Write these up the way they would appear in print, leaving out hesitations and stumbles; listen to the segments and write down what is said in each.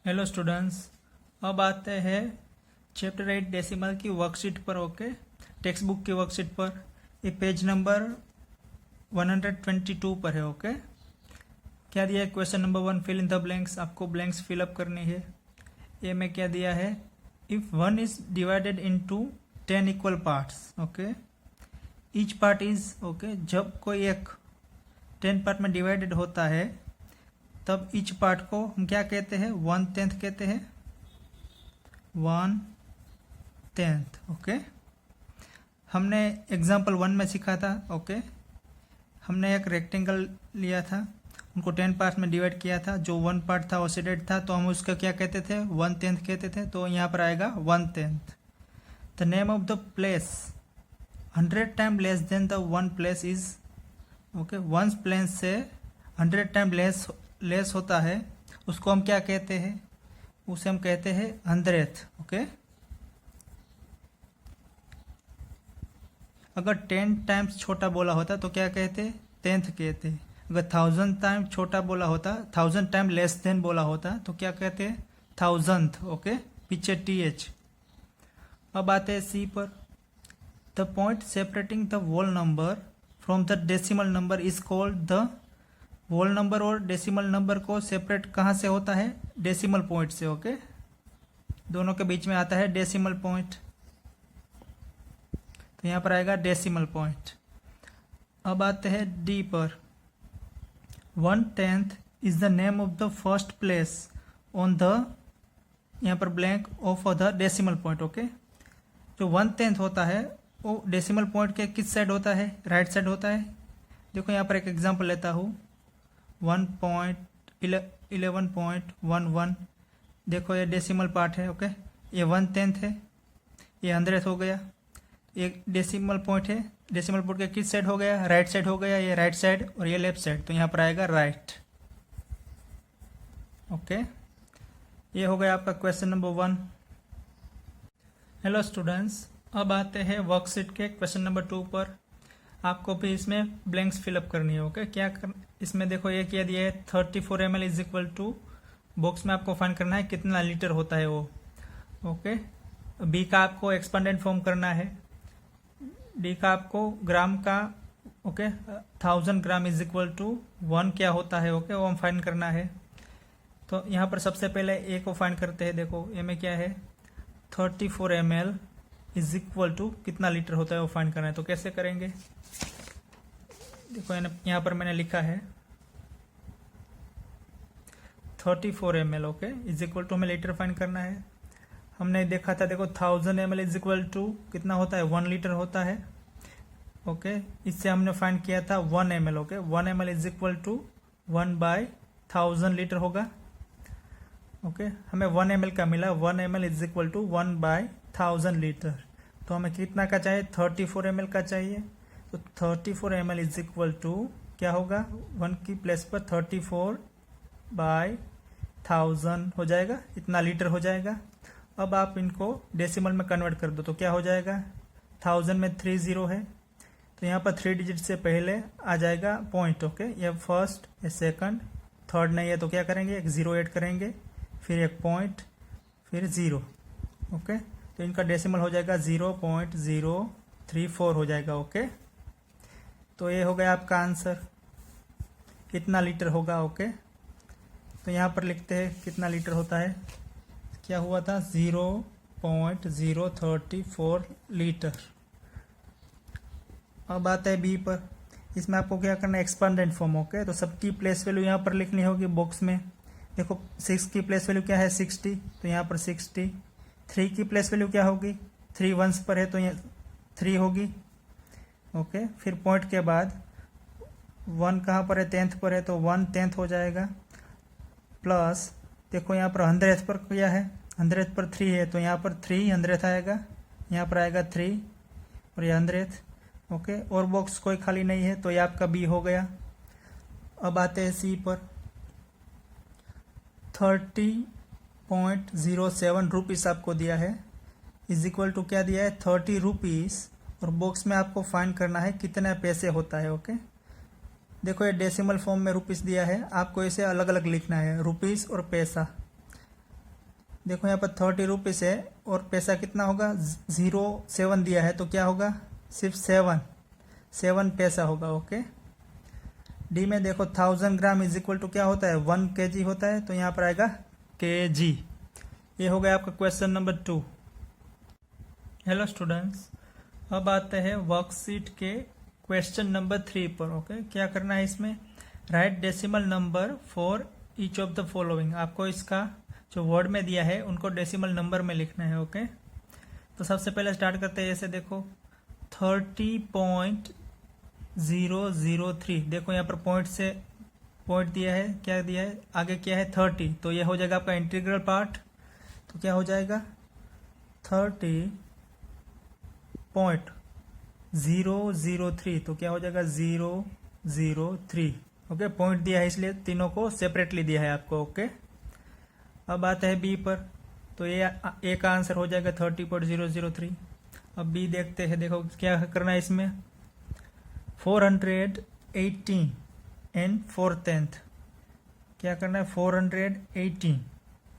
Hello students, अब आते हैं चैप्टर 8 डेसिमल की वर्कशीट पर। ओके, टेक्स्ट बुक की वर्कशीट पर ये पेज नंबर 122 पर है। ओके, क्या दिया है? Question number 1, fill in the blanks. आपको ब्लैंक्स फिलअप करनी है। ए में क्या दिया है? If 1 is divided into 10 equal parts. Okay, each part is okay, जब कोई एक 10 पार्ट में डिवाइडेड होता है तब ईच पार्ट को हम क्या कहते हैं? 1/10 कहते हैं। 1/10। ओके, हमने एग्जाम्पल 1 में सीखा था। ओके, हमने एक रेक्टेंगल लिया था, उनको 10 पार्ट में डिवाइड किया था। जो 1 पार्ट था वो शेडेड था, तो हम उसका क्या कहते थे? 1/10 कहते थे। तो यहाँ पर आएगा 1/10। The name of the place 100 time less than the 1 place is okay, 1 place से 100 टाइम लेस होता है, उसको हम क्या कहते हैं? उसे हम कहते हैं 100th। ओके, अगर 10 टाइम्स छोटा बोला होता तो क्या कहते? 10th कहते। अगर 1000 टाइम छोटा बोला होता, 1000 टाइम लेस देन बोला होता तो क्या कहते? 1000th। ओके, पीछे TH। अब आते हैं सी पर। The point separating the whole number from the decimal number is called the. Whole number और डेसिमल नंबर को सेपरेट कहाँ से होता है? डेसिमल पॉइंट से। ओके, दोनों के बीच में आता है डेसिमल पॉइंट, तो यहाँ पर आएगा डेसिमल पॉइंट। अब आते हैं डी पर। 1/10 is the name of the first place on the, यहाँ पर blank, of the decimal point. Okay, जो 1/10 होता है वो डेसिमल पॉइंट के किस साइड होता है? राइट साइड होता है। देखो यहाँ पर एक एग्जांपल लेता हूँ, 1.11.11। देखो ये डेसिमल पार्ट है। ओके, ये 1/10 है, ये 100th हो गया। एक डेसिमल पॉइंट है, डेसिमल पॉइंट के किस साइड हो गया? राइट साइड हो गया। ये राइट साइड और ये लेफ्ट साइड, तो यहाँ पर आएगा राइट। ओके, ये हो गया आपका क्वेश्चन नंबर 1। हेलो स्टूडेंट्स, अब आते हैं वर्कशीट के क्वेश्चन नंबर 2 पर। आपको भी इसमें ब्लैंक्स फिलअप करनी है। ओके, क्या इसमें देखो ये क्या दिया है? 34 ml is equal to, box में आपको फाइंड करना है कितना लीटर होता है वो। ओके, बी का आपको एक्सपेंडेंट फॉर्म करना है, डी का आपको ग्राम का। Okay, 1000 gram is equal to 1 क्या होता है? ओके, वो हम फाइंड करना है। तो यहाँ पर सबसे पहले ए को फाइंड करते हैं। देखो ए में क्या है? 34 ml इज इक्वल टू कितना लीटर होता है वो फाइंड करना है। तो कैसे करेंगे? देखो यहाँ पर मैंने लिखा है 34 ml। Okay, is equal to हमें लीटर फाइंड करना है। हमने देखा था, देखो 1000 ml इज इक्वल टू कितना होता है? 1 लीटर होता है। ओके, इससे हमने फाइंड किया था 1 ml। Okay, 1 ml is equal to 1/1000 litre होगा। ओके, हमें 1 ml का मिला। 1 ml is equal to 1/1000 litre. तो हमें कितना का चाहिए? 34 ml का चाहिए। तो 34 ml इज इक्वल टू क्या होगा? 1 की प्लेस पर 34/1000 हो जाएगा, इतना लीटर हो जाएगा। अब आप इनको डेसिमल में कन्वर्ट कर दो तो क्या हो जाएगा? 1000 में 3 0 है, तो यहाँ पर 3 डिजिट से पहले आ जाएगा पॉइंट। ओके, ये फर्स्ट, ये सेकंड, थर्ड नहीं है तो क्या करेंगे? एक 0 ऐड करेंगे, फिर एक पॉइंट, फिर 0। ओके, तो इनका डेसिमल हो जाएगा 0.034 हो जाएगा। ओके, तो ये हो गया आपका आंसर, कितना लीटर होगा। ओके, तो यहाँ पर लिखते हैं कितना लीटर होता है। क्या हुआ था? 0.034 लीटर। अब आता है बी पर। इसमें आपको क्या करना है? एक्सपेंडेंट फॉर्म। ओके, तो सबकी प्लेस वैल्यू यहाँ पर लिखनी होगी बॉक्स में। देखो 6 की प्लेस वैल्यू क्या है? 60, तो यहाँ पर 60। 3 की प्लेस वैल्यू क्या होगी? 3 वंस पर है तो यहाँ 3 होगी। ओके, फिर पॉइंट के बाद 1 कहाँ पर है? 10th पर है, तो 1/10 हो जाएगा। प्लस देखो यहाँ पर 100th पर क्या है? 100th पर 3 है, तो यहाँ पर 300th आएगा, यहाँ पर आएगा 3 और ये 100th। ओके, और बॉक्स कोई खाली नहीं है, तो ये आपका बी हो गया। अब आते हैं सी पर। 30.07 रुपीज़ आपको दिया है, इज इक्वल टू क्या दिया है? 30 रुपीज़, और बॉक्स में आपको फाइंड करना है कितने पैसे होता है। ओके, देखो ये डेसिमल फॉर्म में रुपीस दिया है, आपको इसे अलग अलग लिखना है, रुपीस और पैसा। देखो यहाँ पर 30 रुपीज़ है और पैसा कितना होगा 0.7 दिया है तो क्या होगा सिर्फ 7 पैसा होगा। ओके। डी में देखो 1000 ग्राम इज इक्वल टू क्या होता है 1 kg होता है तो यहाँ पर आएगा kg। ये हो गया आपका क्वेश्चन नंबर 2। हेलो स्टूडेंट्स, अब आते हैं वर्कशीट के क्वेश्चन नंबर 3 पर। ओके। क्या करना है इसमें, right decimal number for each of the following. आपको इसका जो वर्ड में दिया है उनको डेसिमल नंबर में लिखना है। ओके। तो सबसे पहले स्टार्ट करते हैं, ऐसे देखो 30.003। देखो यहाँ पर पॉइंट से पॉइंट दिया है, क्या दिया है आगे क्या है 30, तो ये हो जाएगा आपका इंटीग्रल पार्ट। तो क्या हो जाएगा 30.003 तो क्या हो जाएगा 003। ओके। पॉइंट दिया है इसलिए तीनों को सेपरेटली दिया है आपको। ओके। अब आता है बी पर, तो ये ए का आंसर हो जाएगा 30.003। अब बी देखते हैं, देखो क्या करना है इसमें 418 एंड 4/10। क्या करना है 418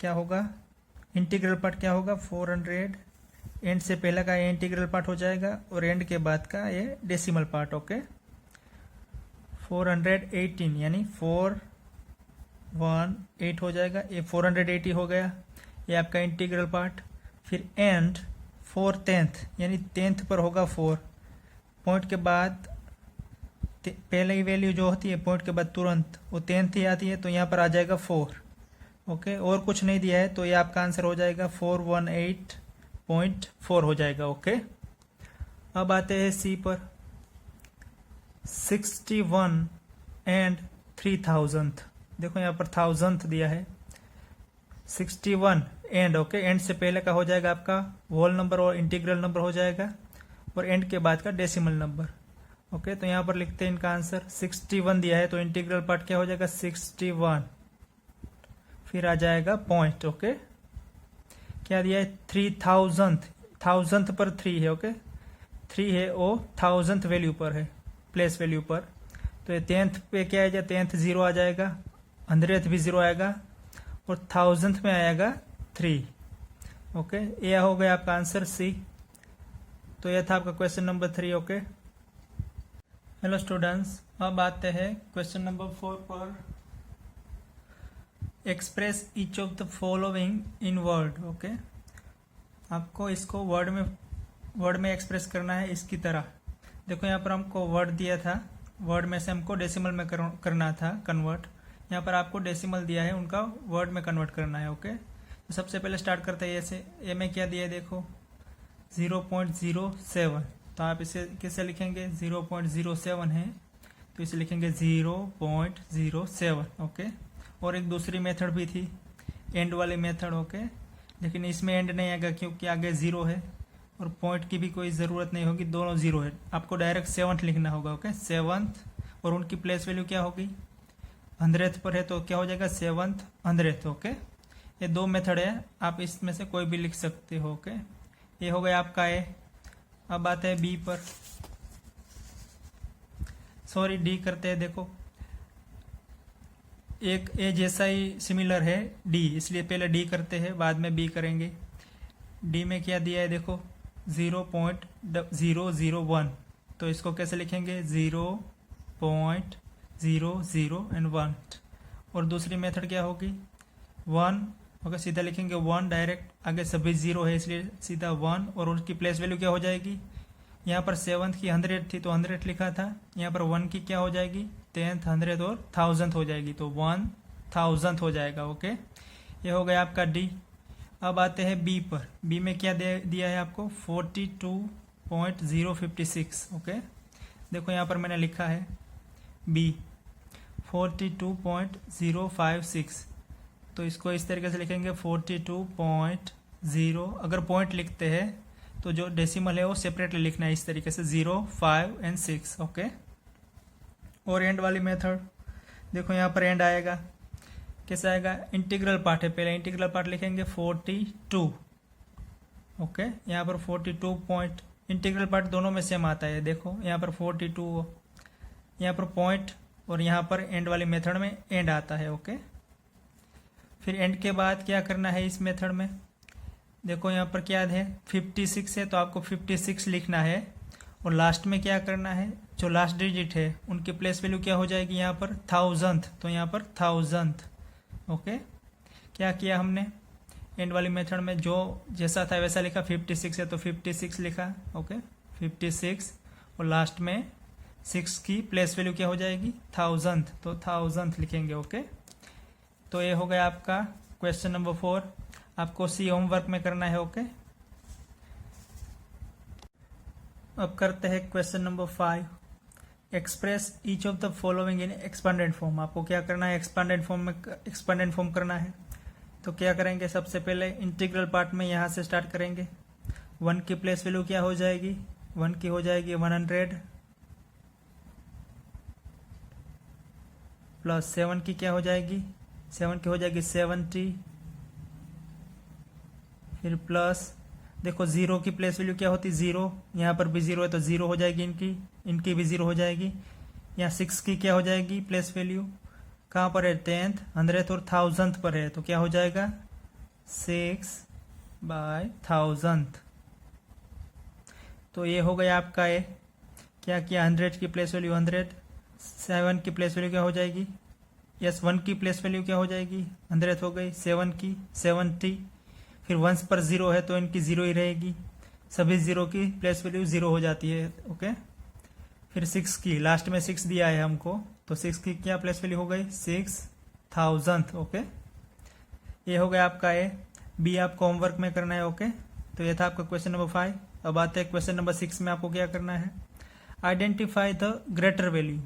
क्या होगा इंटीग्रल पार्ट क्या होगा 400 एंड से पहले का ये इंटीग्रल पार्ट हो जाएगा और एंड के बाद का ये डेसिमल पार्ट। ओके। 418 यानी 418 हो जाएगा, ये 480 हो गया, ये आपका इंटीग्रल पार्ट। फिर एंड 4/10 यानी 10th पर होगा 4, पॉइंट के बाद पहले की वैल्यू जो होती है पॉइंट के बाद तुरंत वो 10th ही आती है तो यहाँ पर आ जाएगा 4। ओके। और कुछ नहीं दिया है तो ये आपका आंसर हो जाएगा 418.4 हो जाएगा। ओके। अब आते हैं सी पर, 61 एंड 3000। देखो यहाँ पर 1000th दिया है, 61 एंड। ओके। एंड से पहले का हो जाएगा आपका होल नंबर और इंटीग्रल नंबर हो जाएगा और एंड के बाद का डेसिमल नंबर। ओके। तो यहाँ पर लिखते हैं इनका आंसर 61 दिया है तो इंटीग्रल पार्ट क्या हो जाएगा 61, फिर आ जाएगा पॉइंट। ओके। क्या दिया है 3000th पर 3 है। ओके। 3 है वो 1000th वैल्यू पर है, प्लेस वैल्यू पर। तो ये 10th पे क्या आ जाएगा 10th 0 आ जाएगा, 100th भी 0 आएगा और 1000th में आएगा 3। ओके। यह हो गया आपका आंसर सी। तो यह था आपका question number 3। Okay. Hello students, अब आते हैं क्वेश्चन नंबर 4 पर। Express each of the following in word. Okay. आपको इसको वर्ड में एक्सप्रेस करना है इसकी तरह। देखो यहाँ पर हमको वर्ड दिया था, वर्ड में से हमको डेसिमल में करना था कन्वर्ट। यहाँ पर आपको डेसिमल दिया है, उनका वर्ड में कन्वर्ट करना है। ओके। तो सबसे पहले स्टार्ट करते हैं ऐसे, ए में क्या दिया है देखो 0.07, तो आप इसे कैसे लिखेंगे 0.07 है तो इसे लिखेंगे 0.07। ओके। और एक दूसरी मेथड भी थी एंड वाली मेथड। ओके। लेकिन इसमें एंड नहीं आएगा क्योंकि आगे 0 है और पॉइंट की भी कोई ज़रूरत नहीं होगी, दोनों 0 है। आपको डायरेक्ट 7th लिखना होगा। ओके। 7th और उनकी प्लेस वैल्यू क्या होगी 100th पर है तो क्या हो जाएगा 7th 100th। ओके। ये दो मेथड है, आप इसमें से कोई भी लिख सकते हो। ओके। ये हो गया आपका ए। अब आते हैं बी पर, सॉरी डी करते हैं। देखो एक ए जैसा ही सिमिलर है डी, इसलिए पहले डी करते हैं बाद में बी करेंगे। डी में क्या दिया है देखो 0.001, तो इसको कैसे लिखेंगे 0.00 एंड 1। और दूसरी मेथड क्या होगी 1 होगा, सीधा लिखेंगे 1 डायरेक्ट, आगे सभी 0 है इसलिए सीधा 1 और उसकी प्लेस वैल्यू क्या हो जाएगी, यहाँ पर 7th की 100 थी तो 100 लिखा था, यहाँ पर 1 की क्या हो जाएगी 10th 100 और 1000th हो जाएगी तो 1000th हो जाएगा। ओके। ये हो गया आपका डी। अब आते हैं बी पर, बी में क्या दिया है आपको 42.056। ओके। देखो यहाँ पर मैंने लिखा है बी 42.056, तो इसको इस तरीके से लिखेंगे 42.0। अगर पॉइंट लिखते हैं तो जो डेसिमल है वो सेपरेटली लिखना है इस तरीके से 0, 5 एंड 6। ओके। और एंड वाली मेथड देखो यहाँ पर एंड आएगा, कैसा आएगा इंटीग्रल पार्ट है, पहले इंटीग्रल पार्ट लिखेंगे 42। ओके। यहाँ पर 42 पॉइंट, इंटीग्रल पार्ट दोनों में सेम आता है। देखो यहाँ पर 42, यहाँ पर पॉइंट और यहाँ पर एंड वाली मेथड में एंड आता है। ओके। फिर एंड के बाद क्या करना है इस मेथड में, देखो यहाँ पर क्या है 56 है तो आपको 56 लिखना है और लास्ट में क्या करना है, जो लास्ट डिजिट है उनकी प्लेस वैल्यू क्या हो जाएगी यहाँ पर 1000th, तो यहाँ पर 1000th। ओके, क्या किया हमने एंड वाली मेथड में, जो जैसा था वैसा लिखा, 56 है तो 56 लिखा। ओके 56 और लास्ट में 6 की प्लेस वैल्यू क्या हो जाएगी 1000th, तो 1000th लिखेंगे। ओके, तो ये हो गया आपका क्वेश्चन नंबर 4। आपको सी होमवर्क में करना है। ओके, अब करते हैं question number 5। Express each of the following in expanded form. आपको क्या करना है, एक्सपेंडेड फॉर्म करना है। तो क्या करेंगे, सबसे पहले इंटीग्रल पार्ट में यहाँ से स्टार्ट करेंगे। 1 की प्लेस वैल्यू क्या हो जाएगी, 1 की हो जाएगी 100 प्लस 7 की क्या हो जाएगी, 7 की हो जाएगी 70, फिर प्लस देखो 0 की प्लेस वैल्यू क्या होती, 0, यहाँ पर भी 0 है तो 0 हो जाएगी, इनकी भी 0 हो जाएगी। यहाँ 6 की क्या हो जाएगी प्लेस वैल्यू, कहाँ पर है 10th, 100th और 1000th पर है, तो क्या हो जाएगा 6/1000th। तो ये हो गया आपका ए। क्या किया, 100 की प्लेस वैल्यू 100, 7 की प्लेस वैल्यू क्या हो जाएगी, यस 1 की प्लेस वैल्यू क्या हो जाएगी 100 हो गई, 7 की 70, फिर 1 पर 0 है तो इनकी 0 ही रहेगी, सभी 0 की प्लेस वैल्यू 0 हो जाती है। ओके, फिर 6 की, लास्ट में 6 दिया है हमको, तो 6 की क्या प्लेस वैल्यू हो गई 6000th। ओके, ये हो गया आपका ए। बी आपको होमवर्क में करना है। ओके, तो ये था आपका क्वेश्चन नंबर 5। अब आते हैं क्वेश्चन नंबर 6 में। आपको क्या करना है, आइडेंटिफाई द ग्रेटर वैल्यू।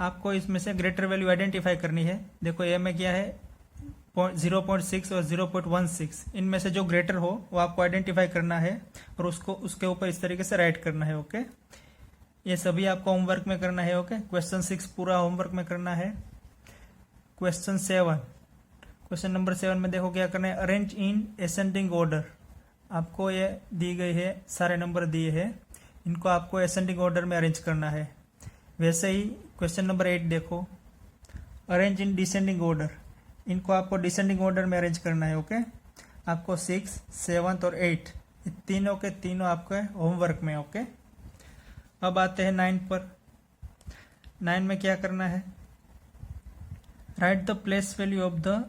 आपको इसमें से ग्रेटर वैल्यू आइडेंटिफाई करनी है। देखो ए में क्या है 0.6 और 0.16, इनमें से जो ग्रेटर हो वो आपको आइडेंटिफाई करना है और उसको उसके ऊपर इस तरीके से राइट करना है। ओके, ये सभी आपको होमवर्क में करना है। ओके, क्वेश्चन 6 पूरा होमवर्क में करना है। क्वेश्चन नंबर 7 में देखो क्या करना है, अरेंज इन असेंडिंग ऑर्डर। आपको ये दी गई है, सारे नंबर दिए हैं, इनको आपको असेंडिंग ऑर्डर में अरेंज करना है। वैसे ही क्वेश्चन नंबर 8 देखो, अरेंज इन डिसेंडिंग ऑर्डर, इनको आपको डिसेंडिंग ऑर्डर में अरेंज करना है। ओके, आपको 6, 7 और 8 ये तीनों के तीनों आपके होमवर्क में। ओके, अब आते हैं 9 पर। 9 में क्या करना है, right the place value of the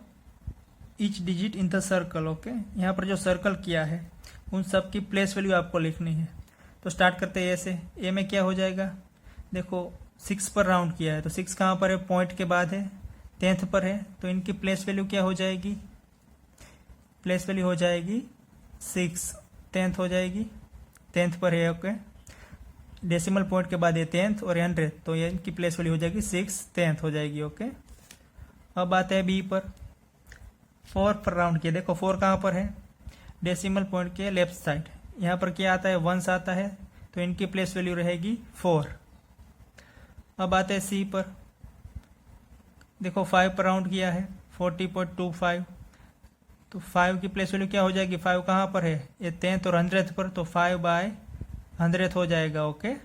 each digit in the circle. Okay, यहाँ पर जो सर्कल किया है उन सब की प्लेस वैल्यू आपको लिखनी है। तो स्टार्ट करते हैं ऐसे, ए में क्या हो जाएगा, देखो 6 पर राउंड किया है तो 6 कहाँ पर है, पॉइंट के बाद है, 10th पर है, तो इनकी प्लेस वैल्यू क्या हो जाएगी, प्लेस वैल्यू हो जाएगी 6, 10th हो जाएगी, 10th पर है। ओके, डेसिमल पॉइंट के बाद ये 10th और 100, तो ये इनकी प्लेस वैल्यू हो जाएगी 6, 10th हो जाएगी। ओके, अब आते हैं बी पर। 4 पर राउंड किया, देखो 4 कहाँ पर है, डेसिमल पॉइंट के लेफ्ट साइड, यहाँ पर क्या आता है 1 आता है, तो इनकी प्लेस वैल्यू रहेगी 4। अब आते हैं सी पर, देखो 5 पर राउंड किया है 40.25, तो 5 की प्लेस वैल्यू क्या हो जाएगी, 5 कहाँ पर है, ये 10th और 100th पर, तो 5/100th हो जाएगा। ओके,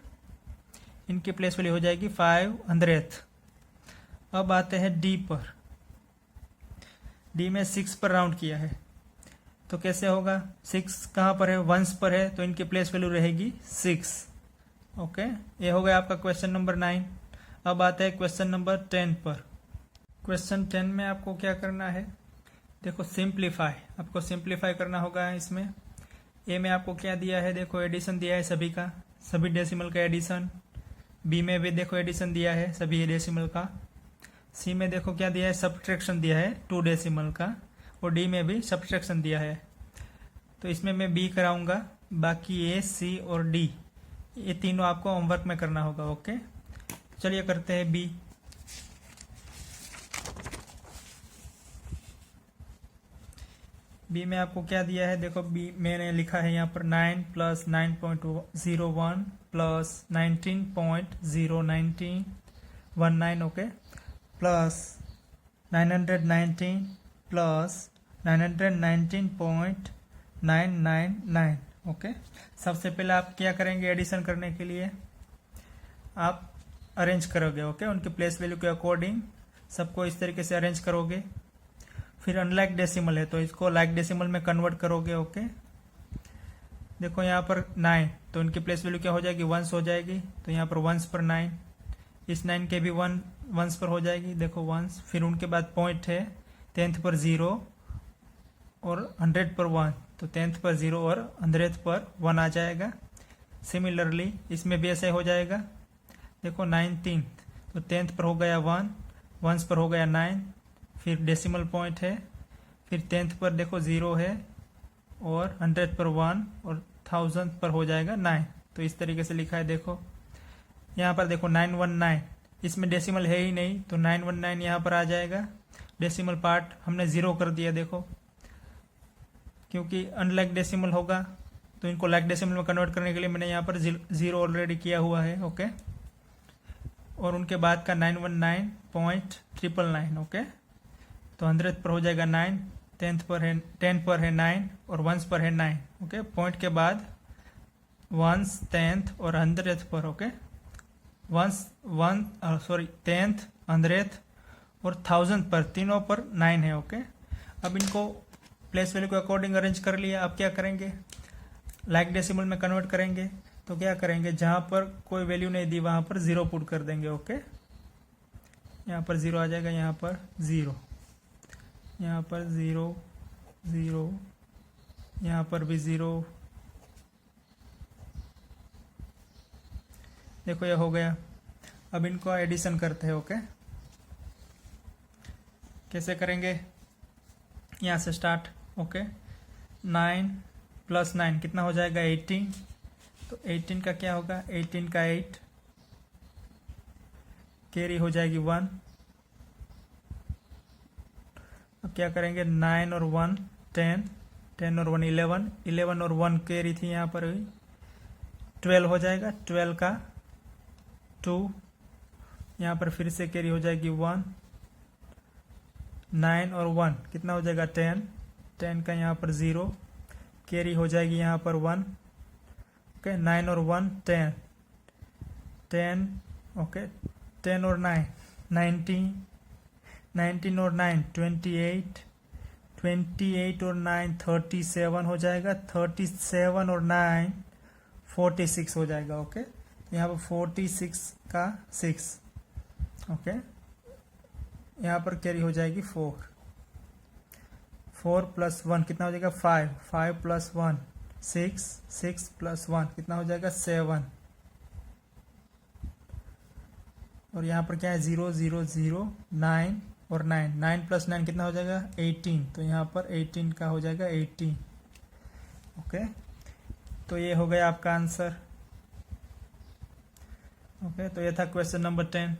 इनकी प्लेस वैल्यू हो जाएगी 500th। अब आते हैं डी पर। डी में 6 पर राउंड किया है, तो कैसे होगा, 6 कहाँ पर है, 1 पर है, तो इनकी प्लेस वैल्यू रहेगी 6। ओके, ये हो गया आपका क्वेश्चन नंबर 9। अब आते हैं क्वेश्चन नंबर 10 पर। क्वेश्चन 10 में आपको क्या करना है, देखो सिंप्लीफाई, आपको सिंप्लीफाई करना होगा। इसमें ए में आपको क्या दिया है, देखो एडिशन दिया है सभी का, सभी डेसिमल का एडिशन। बी में भी देखो एडिशन दिया है सभी डेसिमल का। सी में देखो क्या दिया है, सब्ट्रैक्शन दिया है 2 डेसिमल का, और डी में भी सब्ट्रैक्शन दिया है। तो इसमें मैं बी कराऊंगा, बाकी ए, सी और डी ये तीनों आपको होमवर्क में करना होगा। ओके, चलिए करते हैं बी। बी में आपको क्या दिया है, देखो बी मैंने लिखा है यहाँ पर 9 + 9.01 + 19.01919। Okay, plus 919 + 919.999। ओके, सबसे पहले आप क्या करेंगे, एडिशन करने के लिए आप अरेंज करोगे। ओके, उनके प्लेस वैल्यू के अकॉर्डिंग सबको इस तरीके से अरेंज करोगे। फिर अनलाइक डेसिमल है तो इसको लाइक डेसिमल में कन्वर्ट करोगे। ओके, देखो यहाँ पर 9, तो इनकी प्लेस वैल्यू क्या हो जाएगी, वंस हो जाएगी। तो यहाँ पर वंस पर 9, इस 9 के भी वंस पर हो जाएगी, देखो वंस। फिर उनके बाद पॉइंट है 10th पर 0 और 100 पर 1, तो 10th पर 0 और 100th पर 1 आ जाएगा। सिमिलरली इसमें भी ऐसे हो जाएगा, देखो 19th, तो 10th पर हो गया 1, वंस पर हो गया 9, फिर डेसिमल पॉइंट है, फिर 10th पर देखो 0 है और 100 पर 1 और 1000 पर हो जाएगा 9। तो इस तरीके से लिखा है। देखो यहाँ पर देखो 919, इसमें डेसिमल है ही नहीं, तो 919 यहाँ पर आ जाएगा। डेसिमल पार्ट हमने 0 कर दिया, देखो क्योंकि अनलाइक डेसिमल होगा तो इनको लाइक डेसिमल में कन्वर्ट करने के लिए मैंने यहाँ पर 0 ऑलरेडी किया हुआ है। ओके, और उनके बाद का 919.999। ओके, तो 100 पर हो जाएगा 9, 10 पर है 9 और वंस पर है 9। ओके, पॉइंट के बाद वंस, 10th और 100th पर। ओके, वंस 10th, 100th और 1000 पर, तीनों पर 9 है। ओके, अब इनको प्लेस वैल्यू के अकॉर्डिंग अरेंज कर लिया। अब क्या करेंगे, लाइक डेसिमल में कन्वर्ट करेंगे। तो क्या करेंगे, जहां पर कोई वैल्यू नहीं दी वहां पर 0 पुट कर देंगे। ओके, यहाँ पर 0 आ जाएगा, यहाँ पर 0, यहाँ पर 0 0, यहाँ पर भी 0। देखो ये हो गया। अब इनको एडिशन करते हैं। ओके, कैसे करेंगे, यहाँ से स्टार्ट। ओके, 9 + 9 कितना हो जाएगा, 18। तो 18 का क्या होगा, 18 का 8, कैरी हो जाएगी 1। अब क्या करेंगे, 9 और 1 10, 10 और 1 11, 11 और 1 कैरी थी यहाँ पर हुई, 12 हो जाएगा। 12 का 2, यहाँ पर फिर से कैरी हो जाएगी 1। 9 और 1 कितना हो जाएगा, 10, 10 का यहाँ पर 0, कैरी हो जाएगी यहाँ पर 1। ओके, 9 और 1 10, 10। ओके, 10 और 9 19, 19 और 9 28, 28 और 9 37 हो जाएगा। 37 और 9 46 हो जाएगा। ओके, यहाँ पर 46 का 6। ओके, यहाँ पर कैरी हो जाएगी 4। 4 + 1 कितना हो जाएगा, 5, 5 + 1 6, 6 + 1 कितना हो जाएगा, 7। और यहाँ पर क्या है, 0 0 0 9 और 9, 9 + 9 कितना हो जाएगा, 18। तो यहाँ पर 18 का हो जाएगा 18। ओके, तो ये हो गया आपका आंसर। ओके, तो ये था क्वेश्चन नंबर 10।